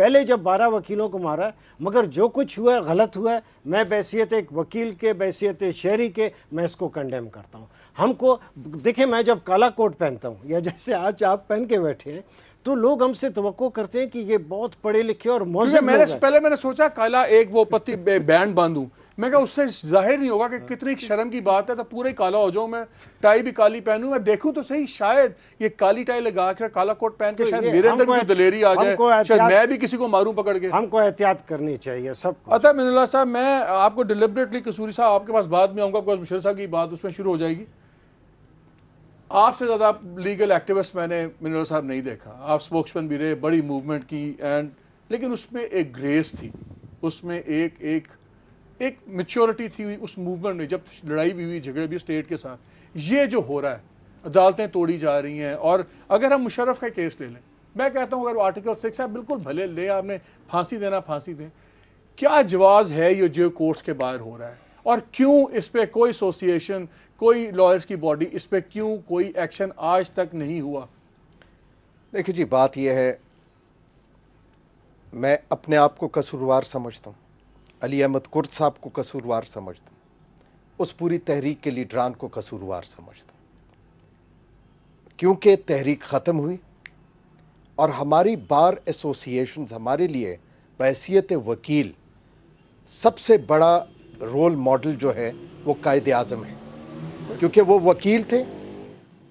پہلے جب 12 وکیلوں کو مارا ہے، مگر جو کچھ ہوا ہے غلط ہوا ہے. میں بحیثیت ایک وکیل کے، بحیثیت شہری کے، میں اس کو کنڈیم کرتا ہوں. ہم کو دیکھیں، میں جب کالا کوٹ پہنتا ہوں یا جیسے آج آپ پہن کے بیٹھے ہیں، تو لوگ ہم سے توقع کرتے ہیں کہ یہ بہت پڑھے لکھے اور مہذب لوگ ہیں. پہلے میں نے سوچا کالا ایک وہ پتی بینڈ باندھوں، میں کہا اس سے ظاہر نہیں ہوگا کہ کتنی شرم کی بات ہے، تو پورا ہی کالا ہو جاؤں میں، ٹائی بھی کالی پہنوں، میں دیکھوں تو صحیح، شاید یہ کالی ٹائی لگا کے کالا کوٹ پہن کے شاید میرے اندر بھی دلیری آ جائے، شاید میں بھی کسی کو ماروں پکڑ کے. ہم کو احتیاط کرنی چاہیے سب کو. اچھا من اللہ صاحب، میں آپ کو ڈیلیبریٹلی، قصوری صاحب آپ کے پاس بعد میں آؤں گا، بکاز مشیر صاحب کی بات اس میں شروع ہو جائے گی. آپ سے زیادہ لیگل ایکٹیوسٹ میں نے من اللہ صاحب نہیں دیکھا. آپ سپوکسمین بھی رہے، بڑی موومنٹ کی، لیکن اس میں ایک گریس تھی، اس میں ایک میچورٹی تھی اس موومنٹ میں. جب لڑائی بھی ہوئی، جھگڑے بھی اسٹیٹ کے ساتھ، یہ جو ہو رہا ہے، عدالتیں توڑی جا رہی ہیں. اور اگر ہم مشرف کا کیس لے لیں، میں کہتا ہوں اگر وہ آرٹیکل 6 ہے، بالکل بھلے لے، آپ نے پھانسی دینا پھانسی دیں. کیا جواز ہے یہ جو کورٹس کے باہر ہو رہا ہے، اور کیوں اس پہ کوئی ایسوسیشن، کوئی لائرز کی باڈی، اس پہ کیوں کوئی ایکشن آج تک نہیں ہوا؟ دیکھیں جی، بات یہ ہے، میں اپنے آپ کو قصوروار سمجھتا ہوں، علی احمد کرد صاحب کو قصوروار سمجھتا ہوں، اس پوری تحریک کے لیڈران کو قصوروار سمجھتا ہوں، کیونکہ تحریک ختم ہوئی اور ہماری بار ایسوسیشنز ہمارے لیے بحیثیت وکیل سب سے بڑا رول ماڈل جو ہے وہ قائد اعظم ہے، کیونکہ وہ وکیل تھے.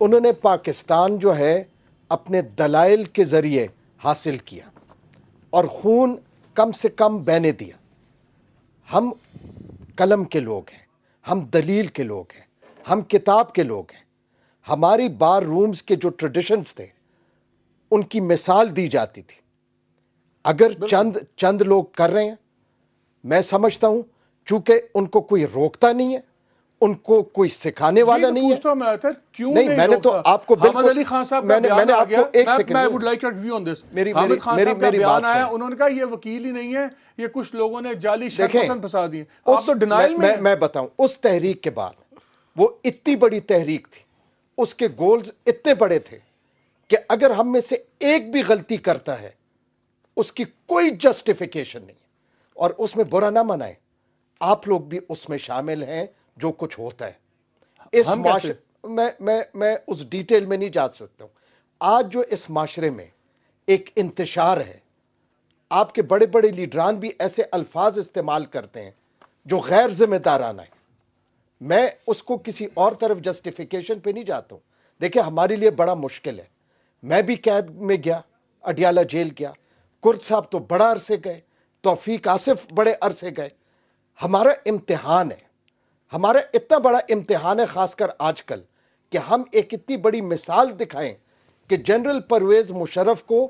انہوں نے پاکستان جو ہے اپنے دلائل کے ذریعے حاصل کیا اور خون کم سے کم بہنے دیا. ہم قلم کے لوگ ہیں، ہم دلیل کے لوگ ہیں، ہم کتاب کے لوگ ہیں. ہماری بار رومز کے جو ٹریڈیشنز تھے ان کی مثال دی جاتی تھی. اگر چند لوگ کر رہے ہیں، میں سمجھتا ہوں چونکہ ان کو کوئی روکتا نہیں ہے، ان کو کوئی سکھانے والا نہیں ہے. نہیں، میں نے تو آپ کو حامد علی خان صاحب کا بیان آ گیا، میں would like your view on this. Hamid Khan صاحب کا بیان آیا، انہوں نے کہا یہ وکیل ہی نہیں ہے، یہ کچھ لوگوں نے جعلی شرپسند پھنسا دی. آپ تو ڈینائل میں بتاؤں، اس تحریک کے بعد وہ اتنی بڑی تحریک تھی، اس کے گولز اتنے بڑے تھے کہ اگر ہم میں سے ایک بھی غلطی کرتا ہے اس کی کوئی جسٹیفیکیشن نہیں، اور اس میں برا نہ منائیں، آپ لوگ بھی اس میں شامل ہیں جو کچھ ہوتا ہے. اس معاشرے میں اس ڈیٹیل میں نہیں جا سکتا ہوں. آج جو اس معاشرے میں ایک انتشار ہے، آپ کے بڑے بڑے لیڈران بھی ایسے الفاظ استعمال کرتے ہیں جو غیر ذمہ دارانہ ہیں. میں اس کو کسی اور طرف جسٹیفیکیشن پہ نہیں جاتا ہوں. دیکھیں، ہمارے لیے بڑا مشکل ہے. میں بھی قید میں گیا، اڈیالہ جیل گیا، کرد صاحب تو بڑا عرصے گئے، توفیق آصف بڑے عرصے گئے. ہمارا امتحان ہے، ہمارا اتنا بڑا امتحان ہے، خاص کر آج کل، کہ ہم ایک اتنی بڑی مثال دکھائیں کہ جنرل پرویز مشرف کو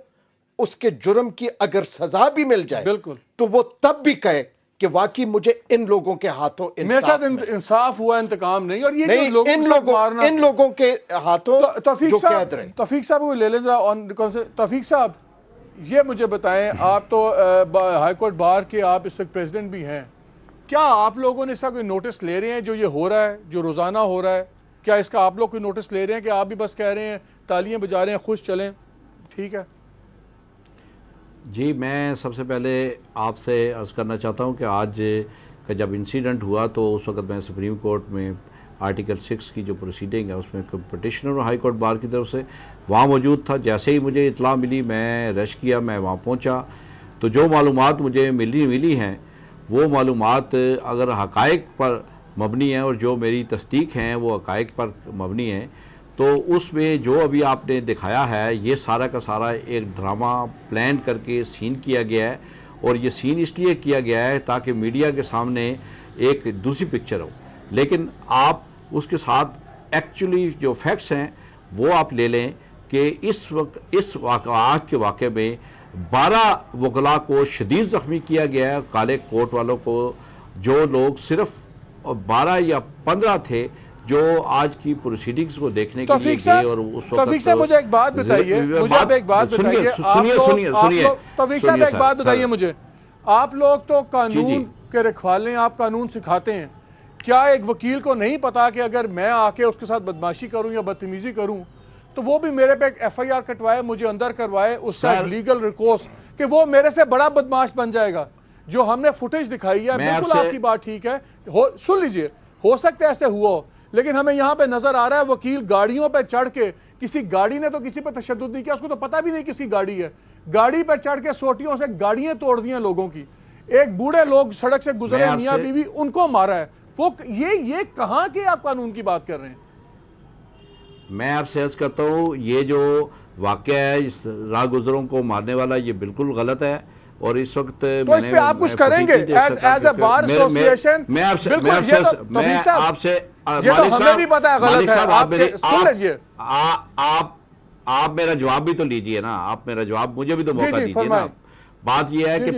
اس کے جرم کی اگر سزا بھی مل جائے بالکل، تو وہ تب بھی کہے کہ واقعی مجھے ان لوگوں کے ہاتھوں میرے ساتھ انصاف ہوا، انتقام نہیں. اور یہ جو ان لوگوں کے ہاتھوں جو قید رہے. توفیق صاحب وہ لے لیں ذرا. توفیق صاحب، یہ مجھے بتائیں، آپ تو ہائی کورٹ بار کے آپ اس وقت پریزیڈنٹ بھی ہیں، کیا آپ لوگوں نے اس کا کوئی نوٹس لے رہے ہیں جو یہ ہو رہا ہے، جو روزانہ ہو رہا ہے؟ کیا اس کا آپ لوگ کوئی نوٹس لے رہے ہیں کہ آپ بھی بس کہہ رہے ہیں، تالیاں بجا رہے ہیں، خوش چلیں، ٹھیک ہے؟ جی، میں سب سے پہلے آپ سے عرض کرنا چاہتا ہوں کہ آج کا جب انسیڈنٹ ہوا تو اس وقت میں سپریم کورٹ میں آرٹیکل 6 کی جو پروسیڈنگ ہے اس میں پٹیشنر اور ہائی کورٹ بار کی طرف سے وہاں موجود تھا. جیسے ہی مجھے اطلاع ملی، میں رش کیا، میں وہاں پہنچا. تو جو معلومات مجھے ملی ہیں وہ معلومات اگر حقائق پر مبنی ہیں اور جو میری تصدیق ہیں وہ حقائق پر مبنی ہیں، تو اس میں جو ابھی آپ نے دکھایا ہے یہ سارا کا سارا ایک ڈرامہ پلان کر کے سین کیا گیا ہے. اور یہ سین اس لیے کیا گیا ہے تاکہ میڈیا کے سامنے ایک دوسری پکچر ہو، لیکن آپ اس کے ساتھ ایکچولی جو فیکٹس ہیں وہ آپ لے لیں کہ اس واقعات کے واقعے میں 12 وکلاء کو شدید زخمی کیا گیا ہے. کالے کوٹ والوں کو، جو لوگ صرف 12 یا 15 تھے جو آج کی پروسیڈنگز کو دیکھنے کے لیے گئے. اور اس وقت توفیق صاحب مجھے ایک بات بتائیے، توفیق صاحب ایک بات بتائیے مجھے، آپ لوگ تو قانون کے رکھوالے ہیں، آپ قانون سکھاتے ہیں، کیا ایک وکیل کو نہیں پتا کہ اگر میں آ کے اس کے ساتھ بدماشی کروں یا بدتمیزی کروں تو وہ بھی میرے پہ ایک FIR کٹوائے, مجھے اندر کروائے, اس کا سر لیگل ریکورس کہ وہ میرے سے بڑا بدماش بن جائے گا. جو ہم نے فوٹیج دکھائی ہے, بالکل آپ کی بات ٹھیک ہے, سن لیجئے, ہو سکتا ہے ایسے ہوا ہو, لیکن ہمیں یہاں پہ نظر آ رہا ہے وکیل گاڑیوں پہ چڑھ کے, کسی گاڑی نے تو کسی پہ تشدد نہیں کیا, اس کو تو پتہ بھی نہیں کسی گاڑی ہے, گاڑی پہ چڑھ کے سوٹیوں سے گاڑیاں توڑ دی ہیں لوگوں کی, ایک بوڑھے لوگ سڑک سے گزرے میاں بیوی, ان کو مارا ہے. وہ یہ کہاں کے آپ قانون کی بات کر رہے ہیں؟ میں آپ سے عرض کرتا ہوں, یہ جو واقعہ ہے اس راہ گزروں کو مارنے والا, یہ بالکل غلط ہے. اور اس وقت تو اس پہ آپ کچھ کریں گے ایز اے بار ایسوسیشن؟ میں آپ سے یہ تو ہمیں بھی پتا ہے غلط ہے. آپ میرا جواب بھی تو لیجئے نا, آپ میرا جواب مجھے بھی تو موقع دیجئے نا. بات یہ ہے کہ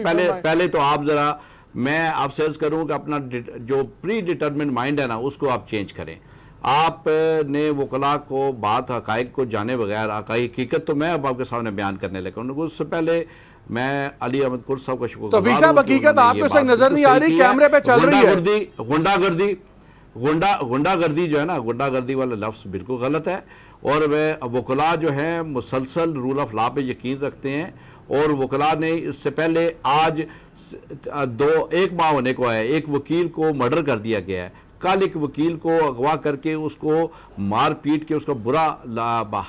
پہلے تو آپ ذرا, میں آپ سے عرض کروں کہ اپنا جو پری ڈیٹرمنٹ مائنڈ ہے نا, اس کو آپ چینج کریں. آپ نے وکلاء کو بات حقائق کو جانے بغیر, حقیقت تو میں اب آپ کے سامنے بیان کرنے لگا ہوں. اس سے پہلے میں علی احمد قرش صاحب کا شکر گزار ہوں. توفیق صاحب, حقیقت آپ کو صحیح نظر نہیں آ رہی, کیمرے پہ چل رہی ہے. غنڈہ گردی جو ہے نا, غنڈہ گردی والا لفظ بالکل غلط ہے. اور وکلاء جو ہیں مسلسل رول آف لا پہ یقین رکھتے ہیں, اور وکلاء نے اس سے پہلے آج ایک ماہ ہونے کو ہے, ایک وکیل کو مرڈر کر دیا گیا ہے. کل ایک وکیل کو اغوا کر کے اس کو مار پیٹ کے اس کا برا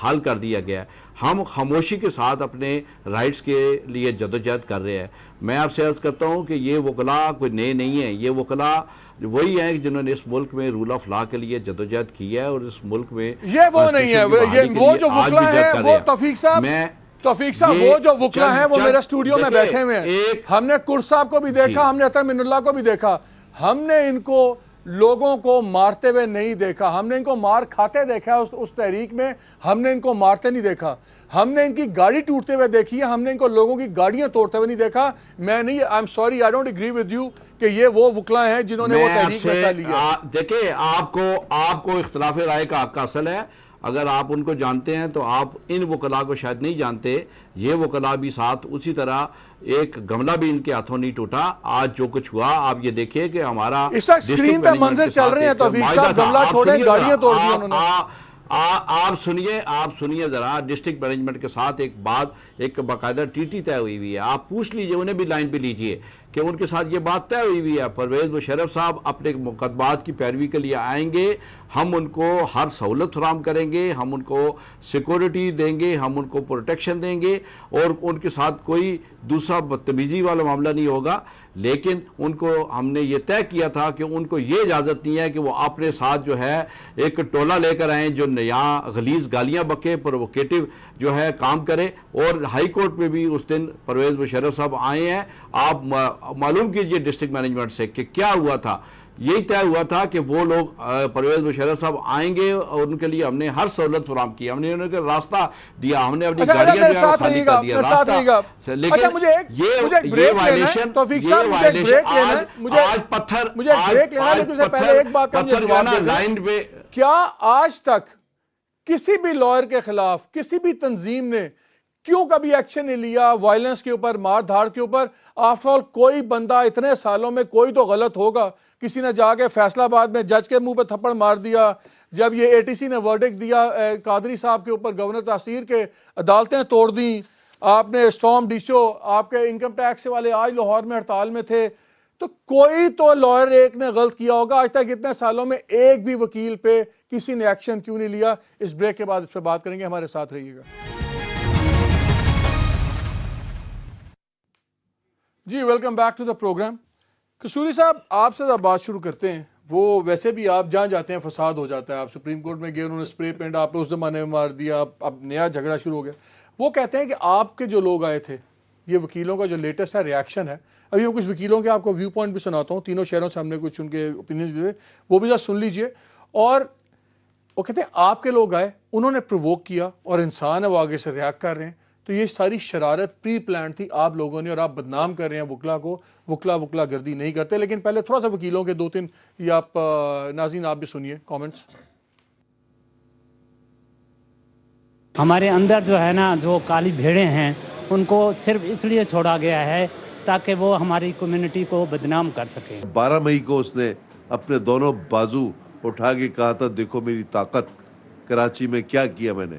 حال کر دیا گیا ہے. ہم خاموشی کے ساتھ اپنے رائٹس کے لیے جدوجہد کر رہے ہیں. میں آپ سے عرض کرتا ہوں کہ یہ وکلاء کوئی نئے نہیں ہیں, یہ وکلاء وہی ہیں جنہوں نے اس ملک میں رول آف لا کے لیے جدوجہد کی ہے, اور اس ملک میں یہ وہ نہیں ہے, وہ جو وکلاء ہیں وہ توفیق صاحب وہ جو وکلاء ہیں وہ میرے اسٹوڈیو میں بیٹھے ہوئے ہیں. ہم نے قرش صاحب کو بھی دیکھا, ہم نے عطر من اللہ کو بھی دیکھا, ہم نے ان کو لوگوں کو مارتے ہوئے نہیں دیکھا, ہم نے ان کو مار کھاتے دیکھا اس تحریک میں, ہم نے ان کو مارتے نہیں دیکھا. ہم نے ان کی گاڑی ٹوٹتے ہوئے دیکھی ہے, ہم نے ان کو لوگوں کی گاڑیاں توڑتے ہوئے نہیں دیکھا. میں نہیں, I am sorry, I don't agree with you کہ یہ وہ وکلاء ہیں جنہوں نے وہ تحریک میں حصہ لیا. دیکھیں, آپ کو اختلاف رائے کا حق حاصل ہے. اگر آپ ان کو جانتے ہیں تو آپ ان وکلاء کو شاید نہیں جانتے. یہ وکلاء بھی ساتھ اسی طرح, ایک گملہ بھی ان کے ہاتھوں نہیں ٹوٹا. آج جو کچھ ہوا آپ یہ دیکھیں کہ ہمارا اس وقت اسکرین پہ منظر چل رہے ہیں, توفیق صاحب گملہ چھوڑیں, گاڑیاں توڑ دی انہوں نے. آپ سنیے ذرا, ڈسٹرکٹ مینجمنٹ کے ساتھ ایک باقاعدہ ٹی طے ہوئی ہے. آپ پوچھ لیجئے, انہیں بھی لائن پہ لیجئے کہ ان کے ساتھ یہ بات طے ہوئی ہے. پرویز مشرف صاحب اپنے مقدمات کی پیروی کے لیے آئیں گے, ہم ان کو ہر سہولت فراہم کریں گے, ہم ان کو سیکورٹی دیں گے, ہم ان کو پروٹیکشن دیں گے, اور ان کے ساتھ کوئی دوسرا بدتمیزی والا معاملہ نہیں ہوگا. لیکن ان کو ہم نے یہ طے کیا تھا کہ ان کو یہ اجازت نہیں ہے کہ وہ اپنے ساتھ جو ہے ایک ٹولہ لے کر آئیں جو یہاں غلیظ گالیاں بکے, پرووکیٹو جو ہے کام کرے. اور ہائی کورٹ میں بھی اس دن پرویز مشرف صاحب آئے ہیں. آپ معلوم کیجئے ڈسٹرکٹ مینجمنٹ سے کہ کیا ہوا تھا. یہی طے ہوا تھا کہ وہ لوگ پرویز مشرف صاحب آئیں گے, اور ان کے لیے ہم نے ہر سہولت فراہم کی, ہم نے انہیں راستہ دیا, ہم نے اپنی گاڑیاں جو ہے خالی کر دیا راستہ. لیکن یہ وائلیشن آج پتھر جو ہے نا لائن پہ. کیا آج تک کسی بھی لائر کے خلاف کسی بھی تنظیم نے کیوں کبھی ایکشن نہیں لیا وائلنس کے اوپر, مار دھاڑ کے اوپر؟ آفٹر آل کوئی بندہ اتنے سالوں میں کوئی تو غلط ہوگا. کسی نے جا کے فیصلہ آباد میں جج کے منہ پہ تھپڑ مار دیا. جب یہ ATC نے ورڈکٹ دیا قادری صاحب کے اوپر, گورنر تاثیر کے, عدالتیں توڑ دیں. آپ نے اسٹام ڈیشو, آپ کے انکم ٹیکس والے آج لاہور میں ہڑتال میں تھے. تو کوئی تو لائر ایک نے غلط کیا ہوگا. آج تک اتنے سالوں میں ایک بھی وکیل پہ کسی نے ایکشن کیوں نہیں لیا؟ اس بریک کے بعد اس پہ بات کریں گے, ہمارے ساتھ رہیے گا. جی welcome back to the program. Kasuri صاحب, آپ سے بات شروع کرتے ہیں. وہ ویسے بھی آپ جہاں جاتے ہیں فساد ہو جاتا ہے. آپ سپریم کورٹ میں گئے, انہوں نے اسپرے پینٹ آپ نے اس زمانے میں مار دیا, اب نیا جھگڑا شروع ہو گیا. وہ کہتے ہیں کہ آپ کے جو لوگ آئے تھے, یہ وکیلوں کا جو لیٹسٹ ہے ریاکشن ہے, ابھی میں کچھ وکیلوں کے آپ کو ویو پوائنٹ بھی سناتا ہوں. تینوں شہروں سے ہم نے کچھ ان کے اوپینینز دیے, وہ بھی ذرا سن لیجئے. اور وہ کہتے ہیں آپ کے لوگ آئے, انہوں نے پرووک کیا, اور انسان ہے وہ آگے سے ریاکٹ کر رہے ہیں. تو یہ ساری شرارت پری پلان تھی آپ لوگوں نے, اور آپ بدنام کر رہے ہیں وکلا کو. وکلا گردی نہیں کرتے. لیکن پہلے تھوڑا سا وکیلوں کے 2-3 یہ آپ ناظرین آپ بھی سنیے کامنٹس. ہمارے اندر جو ہے نا, جو کالی بھیڑیں ہیں, ان کو صرف اس لیے چھوڑا گیا ہے تاکہ وہ ہماری کمیونٹی کو بدنام کر سکیں. 12 مئی کو اس نے اپنے دونوں بازو اٹھا کے کہا تھا, دیکھو میری طاقت, کراچی میں کیا کیا میں نے.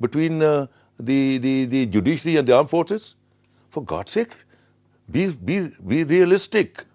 between the judiciary and the armed forces? For God's sake, be realistic.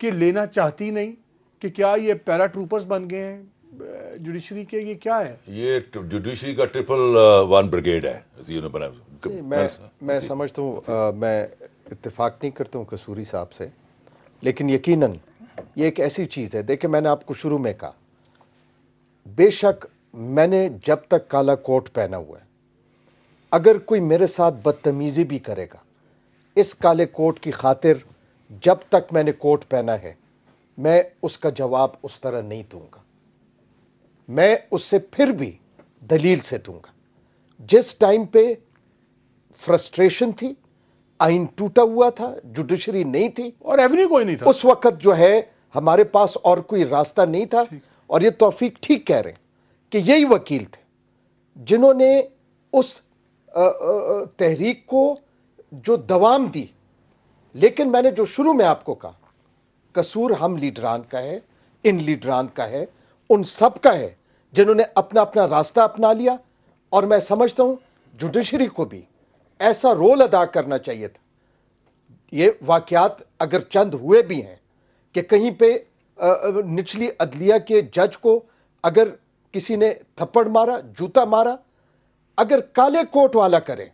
کہ لینا چاہتی نہیں کہ کیا یہ پیرا ٹروپرز بن گئے ہیں جوڈیشری کے؟ یہ کیا ہے؟ یہ جوڈیشری کا 111 بریگیڈ ہے. میں سمجھتا ہوں، میں اتفاق نہیں کرتا ہوں قصوری صاحب سے، لیکن یقیناً یہ ایک ایسی چیز ہے. دیکھیں، میں نے آپ کو شروع میں کہا، بے شک میں نے جب تک کالا کوٹ پہنا ہوا ہے، اگر کوئی میرے ساتھ بدتمیزی بھی کرے گا اس کالے کوٹ کی خاطر، جب تک میں نے کوٹ پہنا ہے میں اس کا جواب اس طرح نہیں دوں گا. میں اس سے پھر بھی دلیل سے دوں گا. جس ٹائم پہ فرسٹریشن تھی، آئین ٹوٹا ہوا تھا، جوڈیشری نہیں تھی اور ایونیو کوئی نہیں تھا، اس وقت جو ہے ہمارے پاس اور کوئی راستہ نہیں تھا. اور یہ توفیق ٹھیک کہہ رہے ہیں کہ یہی وکیل تھے جنہوں نے اس تحریک کو جو دوام دی. لیکن میں نے جو شروع میں آپ کو کہا، قصور ہم لیڈران کا ہے، ان لیڈران کا ہے، ان سب کا ہے جنہوں نے اپنا اپنا راستہ اپنا لیا. اور میں سمجھتا ہوں جوڈیشری کو بھی ایسا رول ادا کرنا چاہیے تھا. یہ واقعات اگر چند ہوئے بھی ہیں کہ کہیں پہ نچلی عدلیہ کے جج کو اگر کسی نے تھپڑ مارا، جوتا مارا، اگر کالے کوٹ والا کرے،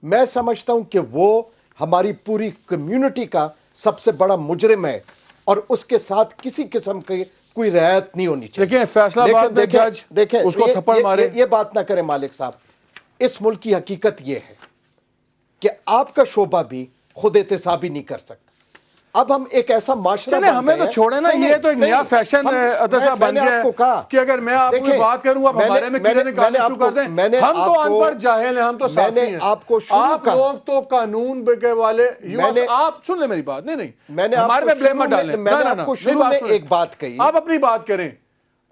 میں سمجھتا ہوں کہ وہ ہماری پوری کمیونٹی کا سب سے بڑا مجرم ہے اور اس کے ساتھ کسی قسم کی کوئی رعایت نہیں ہونی چاہیے. لیکن فیصلہ باد میں جج دیکھیں اس کو تھپڑ مارے. یہ بات نہ کریں مالک صاحب. اس ملک کی حقیقت یہ ہے کہ آپ کا شعبہ بھی خود احتسابی نہیں کر سکتا. اب ہم ایک ایسا معاشرہ چلے ہمیں تو چھوڑے نا، یہ تو ایک نیا فیشن عطا بن گیا ہے کہ اگر میں آپ کو بات کروں آپ ہمارے میں کیڑے نکالنے شروع کر دیں. ہم تو ان پڑھ جاہل ہیں، ہم تو صافی ہیں. آپ لوگ تو قانون کے والے، آپ سن لیں میری بات. نہیں ہمارے میں بلیم مت ڈالیں. میں نے آپ کو شروع میں ایک بات کہی، آپ اپنی بات کریں.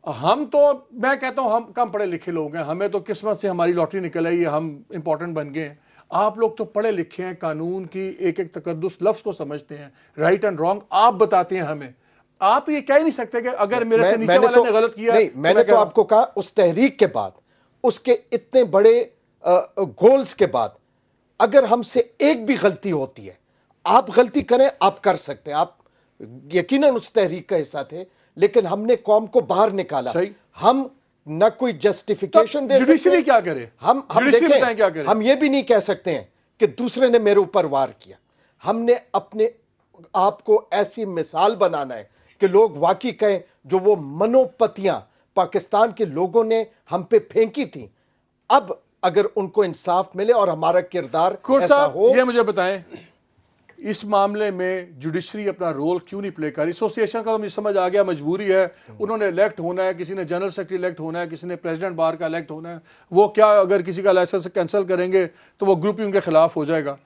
ہم تو، میں کہتا ہوں ہم کم پڑھے لکھے لوگ ہیں، ہمیں تو قسمت سے ہماری لاٹری نکل آئی ہے، ہم امپورٹنٹ بن گئے ہیں. آپ لوگ تو پڑھے لکھے ہیں، قانون کی ایک ایک تقدس لفظ کو سمجھتے ہیں، رائٹ اینڈ رانگ آپ بتاتے ہیں ہمیں. آپ یہ کہہ نہیں سکتے کہ اگر میرے سے نیچے والے نے غلط کیا. نہیں، میں نے تو آپ کو کہا اس تحریک کے بعد، اس کے اتنے بڑے گولز کے بعد، اگر ہم سے ایک بھی غلطی ہوتی ہے، آپ غلطی کریں، آپ کر سکتے ہیں. آپ یقیناً اس تحریک کا حصہ تھے، لیکن ہم نے قوم کو باہر نکالا. ہم نہ کوئی جسٹیفیکیشن دے جوڈیشری سکتے. کیا کرے؟ ہم دیکھیں، ہم یہ بھی نہیں کہہ سکتے ہیں کہ دوسرے نے میرے اوپر وار کیا. ہم نے اپنے آپ کو ایسی مثال بنانا ہے کہ لوگ واقعی کہیں جو وہ منوپتیاں پاکستان کے لوگوں نے ہم پہ پھینکی تھیں، اب اگر ان کو انصاف ملے اور ہمارا کردار ایسا ہو. یہ مجھے بتائیں اس معاملے میں جوڈیشری اپنا رول کیوں نہیں پلے کر رہی؟ ایسوسی ایشن کا تو مجھے سمجھ آ گیا مجبوری ہے، انہوں نے الیکٹ ہونا ہے، کسی نے جنرل سیکرٹری الیکٹ ہونا ہے، کسی نے پریزیڈنٹ بار کا الیکٹ ہونا ہے. وہ کیا اگر کسی کا لائسنس کینسل کریں گے تو وہ گروپ ہی ان کے خلاف ہو جائے گا.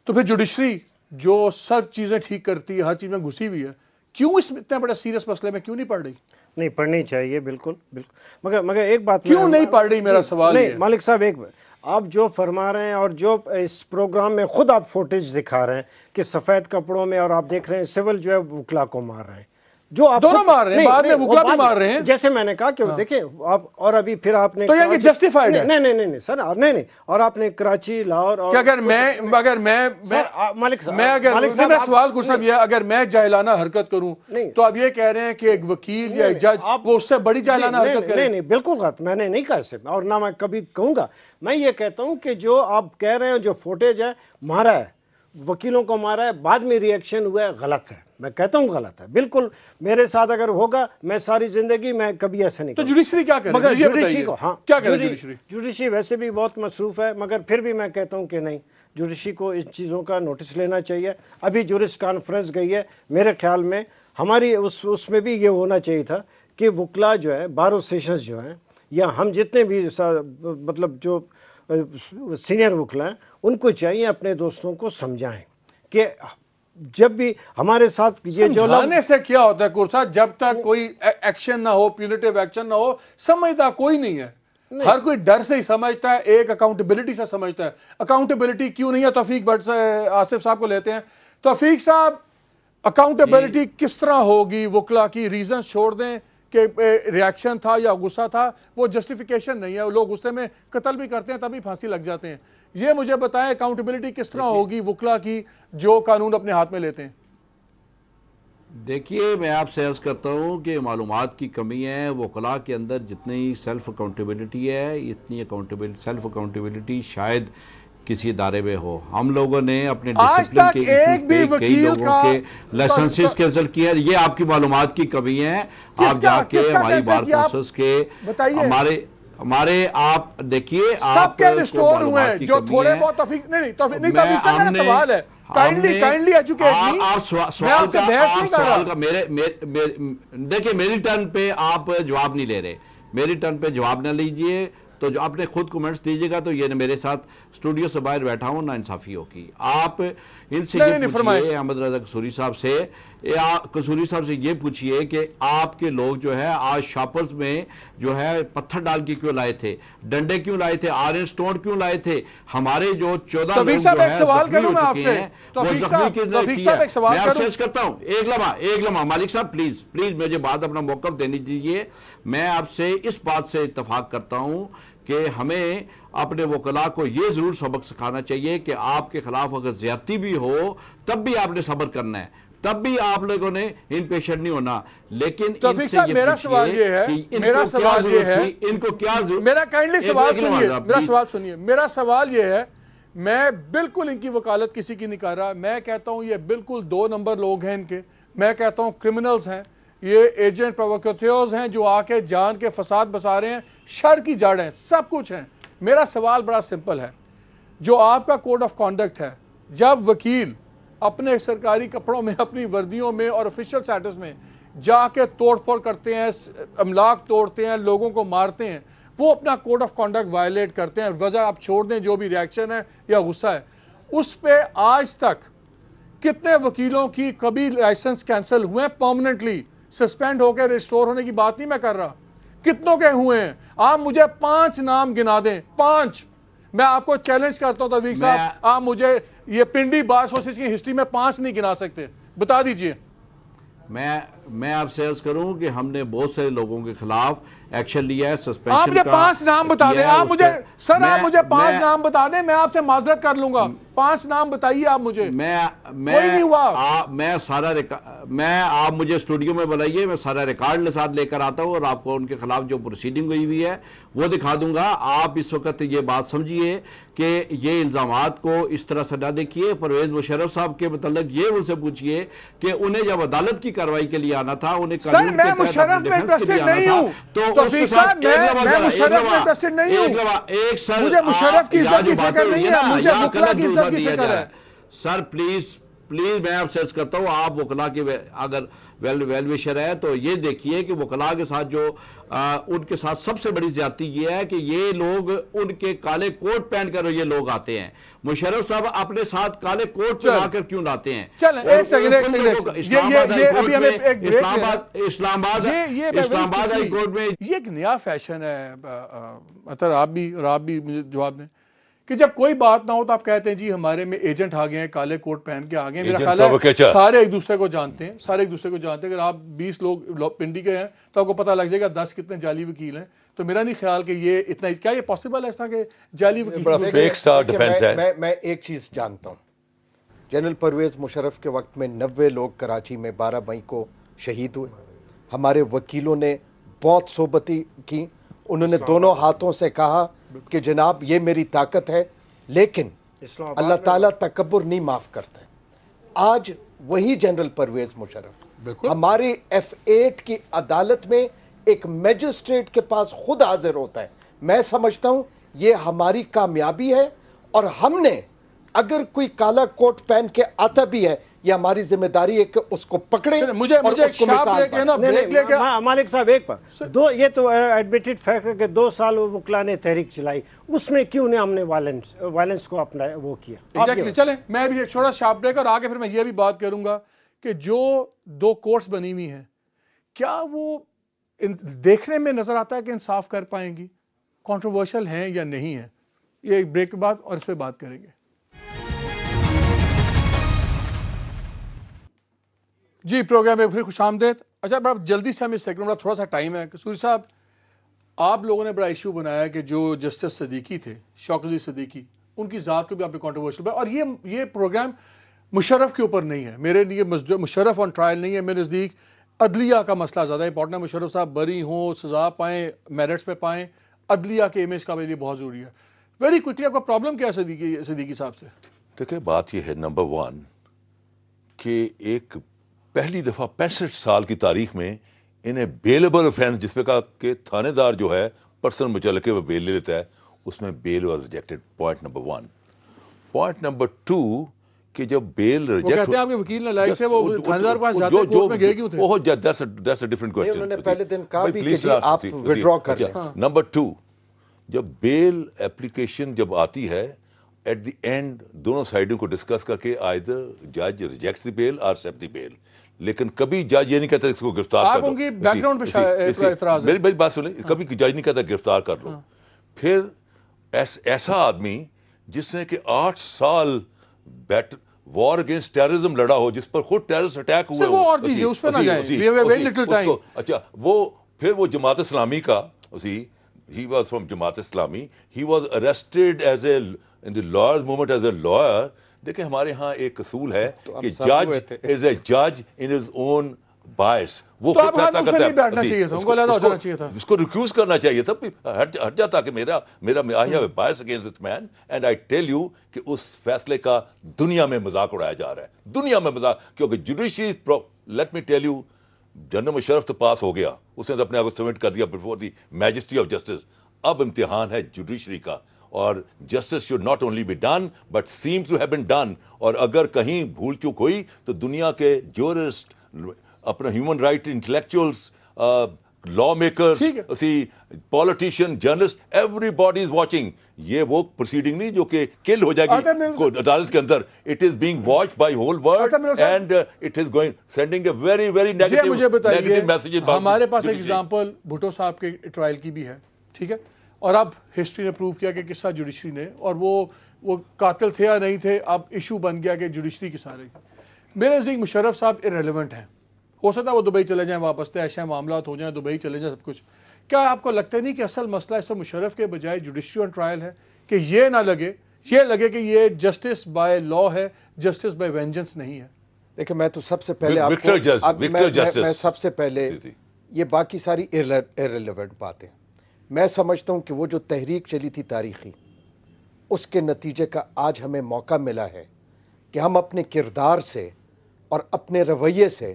تو پھر جوڈیشری جو سب چیزیں ٹھیک کرتی ہے، ہر چیز میں گھسی ہوئی ہے، کیوں اس اتنے بڑے سیریس مسئلے میں کیوں نہیں پڑھ رہی؟ نہیں پڑھنی چاہیے، بالکل مگر ایک بات کیوں نہیں پڑھ رہی؟ میرا سوال ہے مالک صاحب، ایک آپ جو فرما رہے ہیں اور جو اس پروگرام میں خود آپ فوٹیج دکھا رہے ہیں کہ سفید کپڑوں میں، اور آپ دیکھ رہے ہیں سول جو ہے وکلا کو مار رہے ہیں، جو آپ دونوں مار رہے ہیں، بعد میں وکلا بھی مار رہے ہیں. جیسے میں نے کہا کہ دیکھیں آپ، اور ابھی پھر آپ نے تو یہ جسٹیفائیڈ ہے؟ نہیں سر، نہیں. اور آپ نے کراچی، لاہور، اور اگر سوال کو صاحب یہ اگر میں جاہلانہ حرکت کروں تو آپ یہ کہہ رہے ہیں کہ ایک وکیل یا ایک جج وہ اس سے بڑی جاہلانہ حرکت کرے؟ نہیں بالکل غلط، میں نے نہیں کہا اسے، اور نہ میں کبھی کہوں گا. میں یہ کہتا ہوں کہ جو آپ کہہ رہے ہیں، جو فوٹیج ہے، مارا ہے، وکیلوں کو مارا ہے، بعد میں ریئیکشن ہوا ہے، غلط ہے. میں کہتا ہوں غلط ہے، بالکل. میرے ساتھ اگر ہوگا، میں ساری زندگی میں کبھی ایسے نہیں. تو جوڈیشری کیا کرے؟ مگر جوڈیشری کو، ہاں کیا کرے جوڈیشری؟ جوڈیشری ویسے بھی بہت مصروف ہے، مگر پھر بھی میں کہتا ہوں کہ نہیں، جوڈیشری کو ان چیزوں کا نوٹس لینا چاہیے. ابھی جورسٹ کانفرنس گئی ہے، میرے خیال میں ہماری اس میں بھی یہ ہونا چاہیے تھا کہ وکلا جو ہے، بار اسوسیشنز جو ہیں، یا ہم جتنے بھی مطلب جو سینئر وکلا ہیں، ان کو چاہیے اپنے دوستوں کو سمجھائیں کہ جب بھی ہمارے ساتھ یہ جو سمجھانے سے کیا ہوتا ہے کورسا؟ جب تک کوئی ایکشن نہ ہو، پیونیٹیو ایکشن نہ ہو، سمجھتا کوئی نہیں ہے. ہر کوئی ڈر سے ہی سمجھتا ہے، ایک اکاؤنٹیبلٹی سے سمجھتا ہے. اکاؤنٹیبلٹی کیوں نہیں ہے؟ توفیق بٹ سے آصف صاحب کو لیتے ہیں. توفیق صاحب، اکاؤنٹیبلٹی کس طرح ہوگی وکلا کی؟ ریزن چھوڑ دیں کہ ریاکشن تھا یا غصہ تھا، وہ جسٹیفیکیشن نہیں ہے. لوگ غصے میں قتل بھی کرتے ہیں، تبھی پھانسی لگ جاتے ہیں. یہ مجھے بتائیں اکاؤنٹیبلٹی کس طرح ہوگی وکلا کی جو قانون اپنے ہاتھ میں لیتے ہیں؟ دیکھیے میں آپ سے عرض کرتا ہوں کہ معلومات کی کمی ہے. وکلاء کے اندر جتنی سیلف اکاؤنٹیبلٹی ہے اتنی سیلف اکاؤنٹیبلٹی شاید کسی ادارے میں ہو. ہم لوگوں نے اپنے ڈسپلن کے ایشو پہ کئی لوگوں کے لائسنسز کینسل کیے ہیں. یہ آپ کی معلومات کی کمی ہے. آپ جا کے ہماری بار کونسلز کے ہمارے آپ دیکھیے سب کے ریسٹور ہوئے ہیں جو تھوڑے بہت توفیق نہیں توفیق سے میرا سوال ہے. کائنڈلی ایجوکیٹ می. سوال کا دیکھیں میری ٹرن پہ آپ جواب نہیں لے رہے. میری ٹرن پہ جواب نہ لیجئے تو جو آپ نے خود کومنٹس دیجیے گا تو یہ میرے ساتھ اسٹوڈیو سے باہر بیٹھا ہوں نا انصافی ہوگی. آپ ان سے یہ پوچھئے احمد رضا قصوری صاحب سے یہ پوچھئے کہ آپ کے لوگ جو ہے آج شاپرز میں جو ہے پتھر ڈال کے کیوں لائے تھے, ڈنڈے کیوں لائے تھے, آئرن سٹون کیوں لائے تھے. ہمارے جو 14 لوگ جو ہے زخمی ہو چکے ہیں وہ زخمی کے ذریعے کیا. میں آپ سے عرض کرتا ہوں ایک لمحہ مالک صاحب پلیز مجھے بات اپنا موقف دینے دیجیے. میں آپ سے اس بات سے اتفاق کرتا ہوں کہ ہمیں اپنے وکلاء کو یہ ضرور سبق سکھانا چاہیے کہ آپ کے خلاف اگر زیادتی بھی ہو تب بھی آپ نے صبر کرنا ہے, تب بھی آپ لوگوں نے ان پیشنٹ نہیں ہونا. لیکن ان سے یہ میرا سوال یہ ہے ان کو کیا ضرورت. میرا کائنڈلی سوال سنیے. میرا سوال یہ ہے, میں بالکل ان کی وکالت کسی کی نہیں کر رہا. میں کہتا ہوں یہ بالکل 2 نمبر لوگ ہیں ان کے. میں کہتا ہوں کرمنلز ہیں, یہ ایجنٹ پرووکیٹرز ہیں جو آ کے جان کے فساد بسا رہے ہیں, شر کی جڑ ہیں, سب کچھ ہیں. میرا سوال بڑا سمپل ہے. جو آپ کا کوڈ آف کانڈکٹ ہے, جب وکیل اپنے سرکاری کپڑوں میں, اپنی وردیوں میں اور آفیشیل سٹیٹس میں جا کے توڑ پھوڑ کرتے ہیں, املاک توڑتے ہیں, لوگوں کو مارتے ہیں, وہ اپنا کوڈ آف کانڈکٹ وائلیٹ کرتے ہیں. وجہ آپ چھوڑ دیں جو بھی ریاکشن ہے یا غصہ ہے اس پہ. آج تک کتنے وکیلوں کی کبھی لائسنس کینسل ہوئے ہیں پرماننٹلی, سسپینڈ ہو کے ریسٹور ہونے کی بات نہیں میں کر رہا, کتنوں کے ہوئے ہیں؟ آپ مجھے 5 نام گنا دیں, 5. میں آپ کو چیلنج کرتا ہوں توفیق صاحب, آپ مجھے یہ پنڈی بار ایسوسی کی ہسٹری میں 5 نہیں گنا سکتے, بتا دیجئے. میں آپ سے عرض کروں کہ ہم نے بہت سے لوگوں کے خلاف ایکشن لیا ہے, سسپینشن آپ نے 5 نام بتا دیں. آپ مجھے سر آپ مجھے 5 نام بتا دیں, میں آپ سے معذرت کر لوں گا. 5 نام بتائیے آپ مجھے. میں آپ مجھے اسٹوڈیو میں بلائیے, میں سارا ریکارڈ ساتھ لے کر آتا ہوں اور آپ کو ان کے خلاف جو پروسیڈنگ ہوئی ہے وہ دکھا دوں گا. آپ اس وقت یہ بات سمجھیے کہ یہ الزامات کو اس طرح سے نہ دیکھیے. پرویز مشرف صاحب کے متعلق یہ ان سے پوچھئے کہ انہیں جب عدالت کی کارروائی کے لیے آنا تھا, انہیں قانون کے تحت اپنے ڈیفنس کے لیے آنا تھا, تو اس کے ساتھ مجھے مشرف کی عزت کی فکر نہیں ہے, مجھے وکلاء کی عزت کی فکر ہے. سر پلیز میں آپ سے عرض کرتا ہوں, آپ وکلاء کے اگر ویل وشر ہے تو یہ دیکھیے کہ وکلاء کے ساتھ جو ان کے ساتھ سب سے بڑی زیادتی یہ ہے کہ یہ لوگ ان کے کالے کوٹ پہن کر یہ لوگ آتے ہیں. مشرف صاحب اپنے ساتھ کالے کوٹ چلا کر کیوں لاتے ہیں؟ چلیں ایک سیکنڈ اسلام آباد ہائی کورٹ میں یہ ایک نیا فیشن ہے. آپ بھی مجھے جواب دیں کہ جب کوئی بات نہ ہو تو آپ کہتے ہیں جی ہمارے میں ایجنٹ آ گئے ہیں, کالے کوٹ پہن کے آ گئے ہیں. میرا خیال ہے سارے ایک دوسرے کو جانتے ہیں, اگر آپ 20 لوگ پنڈی کے ہیں تو آپ کو پتہ لگ جائے گا 10 کتنے جعلی وکیل ہیں. تو میرا نہیں خیال کہ یہ اتنا, کیا یہ پاسبل ہے ایسا کہ جعلی وکیل؟ میں ایک چیز جانتا ہوں, جنرل پرویز مشرف کے وقت میں 90 لوگ کراچی میں 12 مئی کو شہید ہوئے. ہمارے وکیلوں نے بہت صحبتی کی, انہوں نے دونوں ہاتھوں سے کہا کہ جناب یہ میری طاقت ہے, لیکن اللہ تعالیٰ تکبر نہیں معاف کرتا ہے. آج وہی جنرل پرویز مشرف ہماری F8 کی عدالت میں ایک میجسٹریٹ کے پاس خود حاضر ہوتا ہے. میں سمجھتا ہوں یہ ہماری کامیابی ہے, اور ہم نے اگر کوئی کالا کوٹ پہن کے آتا بھی ہے یہ ہماری ذمہ داری ہے کہ اس کو پکڑیں. مجھے مالک صاحب ایک پر یہ تو ایڈمیٹڈ فیکٹ ہے کہ 2 سال وکلاء نے تحریک چلائی, اس میں کیوں نہیں ہم نے وائلنس کو اپنا وہ کیا؟ چلیں میں بھی ایک چھوٹا شارپ بریک, اور آگے پھر میں یہ بھی بات کروں گا کہ جو 2 کورٹس بنی ہوئی ہیں کیا وہ دیکھنے میں نظر آتا ہے کہ انصاف کر پائیں گی, کنٹروورشل ہیں یا نہیں ہیں؟ یہ ایک بریک کے بعد اور اس پہ بات کریں گے. جی پروگرام میں پھر خوش آمدید. اچھا بڑا جلدی سے ہمیں سیکنڈ تھوڑا سا ٹائم ہے. قصوری صاحب آپ لوگوں نے بڑا ایشو بنایا کہ جو جسٹس صدیقی تھے, شوکت علی صدیقی, ان کی ذات کو بھی آپ نے کنٹروورشل بنایا, اور یہ پروگرام مشرف کے اوپر نہیں ہے میرے لیے. مشرف آن ٹرائل نہیں ہے میرے نزدیک. عدلیہ کا مسئلہ زیادہ امپورٹنٹ ہے. مشرف صاحب بری ہوں, سزا پائیں, میرٹس پہ پائیں. عدلیہ کے امیج کا میرے لیے بہت ضروری ہے. ویری کوئکلی, آپ کا پرابلم کیا ہے صدیقی صاحب سے؟ دیکھیں بات یہ ہے نمبر 1 کہ ایک پہلی دفعہ 65 سال کی تاریخ میں انہیں بیلبل افینس جس پہ کہا کہ تھانے دار جو ہے پرسن مچل کے وہ بیل لے لیتا ہے, اس میں bail was rejected. Point number 1. Point number 2 کہ جب بیل وہ کہتے ہیں آپ کے وکیل نے لائف سے وہ تھانے دار کے پاس جاتے ہیں, کورٹ میں گئے کیوں تھے؟ بہت دیٹس اے ڈفرنٹ کوسچن. انہوں نے پہلے دن کہا بھی کہ جی آپ وڈرا کر لیں. نمبر 2, جب بیل اپلیکیشن جب آتی ہے ایٹ دی اینڈ دونوں سائڈوں کو ڈسکس کر کے آئدر جج ریجیکٹس دی بیل اور ایکسیپٹ دی بیل, لیکن کبھی جج یہ نہیں کہتا اس کو گرفتار کر لو. آپ ان کی بیک گراؤنڈ پہ اعتراض ہے. میری بات سنیں, کبھی جج نہیں کہتا گرفتار کر لو. پھر ایسا آدمی جس نے کہ 8 سال وار اگینسٹ ٹیررزم لڑا ہو, جس پر خود ٹیررسٹ اٹیک ہوئے وہ اور دیجیے, اس پہ نہ جائیں. We have a very little time. اچھا پھر وہ جماعت اسلامی کا he was from Jamaat Islami, he was arrested as a in the lawyers movement as a lawyer. دیکھیں ہمارے ہاں ایک اصول ہے کہ judge is a judge in his own bias. وہ خود فیصلہ کرتا ہے. اس کو ریکیوز کرنا چاہیے تھا, ہٹ جاتا کہ میرا I have a bias against this man and I tell you کہ اس فیصلے کا دنیا میں مذاق اڑایا جا رہا ہے. دنیا میں مذاق, کیونکہ judiciary, let me tell you, general Musharraf تو پاس ہو گیا, اس نے اپنے آپ کو سبمٹ کر دیا before the majesty of justice. اب امتحان ہے جوڈیشری کا, اور justice should not only be done but seems to have been done. اور اگر کہیں بھول چوک ہوئی تو دنیا کے جورسٹ, اپنا human right intellectuals, law makers, politician, journalist, every body is watching. یہ وہ پروسیڈنگ نہیں جو کہ کل ہو جائے گی عدالت کے اندر. It is being watched by whole world and it is going sending a very very negative message. ہمارے پاس ایک ایگزامپل بھٹو صاحب کے ٹرائل کی بھی ہے, ٹھیک ہے, اور اب ہسٹری نے پروو کیا کہ کس طرح جوڈیشری نے, اور وہ قاتل تھے یا نہیں تھے, اب ایشو بن گیا کہ جوڈیشری کس طرح. میرے نزدیک مشرف صاحب ارریلیونٹ ہیں. ہو سکتا ہے وہ دبئی چلے جائیں, واپس سے ایسے معاملات ہو جائیں, دبئی چلے جائیں, سب کچھ. کیا آپ کو لگتا نہیں کہ اصل مسئلہ اس مشرف کے بجائے جوڈیشری آن ٹرائل ہے, کہ یہ نہ لگے کہ یہ جسٹس بائی لا ہے, جسٹس بائی وینجنس نہیں ہے؟ دیکھیں میں تو سب سے پہلے میں سب سے پہلے یہ باقی ساری ارریلیونٹ باتیں, میں سمجھتا ہوں کہ وہ جو تحریک چلی تھی تاریخی, اس کے نتیجے کا آج ہمیں موقع ملا ہے کہ ہم اپنے کردار سے اور اپنے رویے سے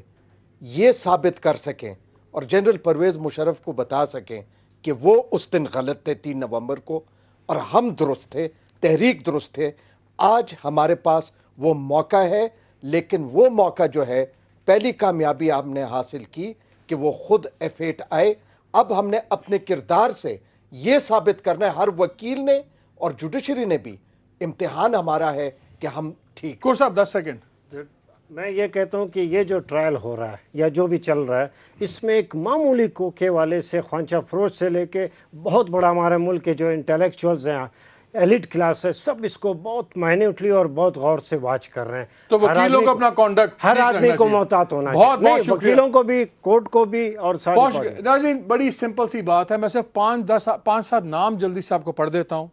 یہ ثابت کر سکیں اور جنرل پرویز مشرف کو بتا سکیں کہ وہ اس دن غلط تھے 3 نومبر کو, اور ہم درست تھے, تحریک درست تھے. آج ہمارے پاس وہ موقع ہے, لیکن وہ موقع جو ہے, پہلی کامیابی ہم نے حاصل کی کہ وہ خود F8 آئے. اب ہم نے اپنے کردار سے یہ ثابت کرنا ہے, ہر وکیل نے اور جوڈیشری نے بھی. امتحان ہمارا ہے کہ ہم ٹھیک. کور صاحب 10 سیکنڈ. میں یہ کہتا ہوں کہ یہ جو ٹرائل ہو رہا ہے یا جو بھی چل رہا ہے, اس میں ایک معمولی کوکے والے سے, خوانچہ فروش سے لے کے بہت بڑا ہمارے ملک کے جو انٹلیکچوئلز ہیں, ایلیٹ کلاس ہے, سب اس کو بہت مائنیوٹلی اور بہت غور سے واچ کر رہے ہیں. تو وکیلوں کو اپنا کانڈکٹ, ہر آدمی کو محتاط ہونا چاہیے, وکیلوں کو بھی, کورٹ کو بھی, اور سارے. ناظرین بڑی سمپل سی بات ہے, میں صرف 5-7 نام جلدی سے آپ کو پڑھ دیتا ہوں.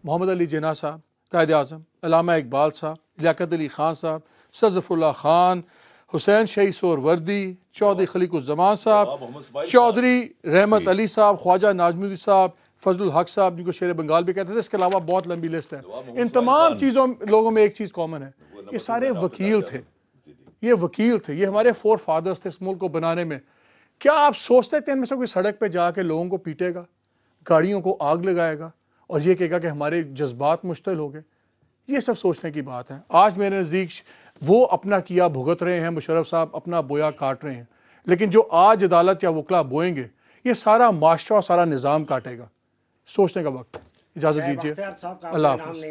محمد علی جناح صاحب قائد اعظم, علامہ اقبال صاحب, لیاقت علی خان صاحب, صدف اللہ خان, حسین شہید سہروردی, چودھری خلیق الزمان صاحب, چودھری رحمت علی صاحب, خواجہ ناظم الدین صاحب, فضل الحق صاحب جن کو شیر بنگال بھی کہتے تھے. اس کے علاوہ بہت لمبی لسٹ ہے. ان تمام لوگوں میں ایک چیز کامن ہے, یہ سارے وکیل تھے. یہ ہمارے فور فادرز تھے اس ملک کو بنانے میں. کیا آپ سوچتے تھے ان میں سے کوئی سڑک پہ جا کے لوگوں کو پیٹے گا, گاڑیوں کو آگ لگائے گا اور یہ کہے گا کہ ہمارے جذبات مشتعل ہو گئے؟ یہ سب سوچنے کی بات ہے. آج میرے نزدیک وہ اپنا کیا بھگت رہے ہیں, مشرف صاحب اپنا بویا کاٹ رہے ہیں, لیکن جو آج عدالت یا وکلا بوئیں گے یہ سارا معاشرہ اور سارا نظام کاٹے گا. سوچنے کا وقت. اجازت دیجیے, اللہ حافظ.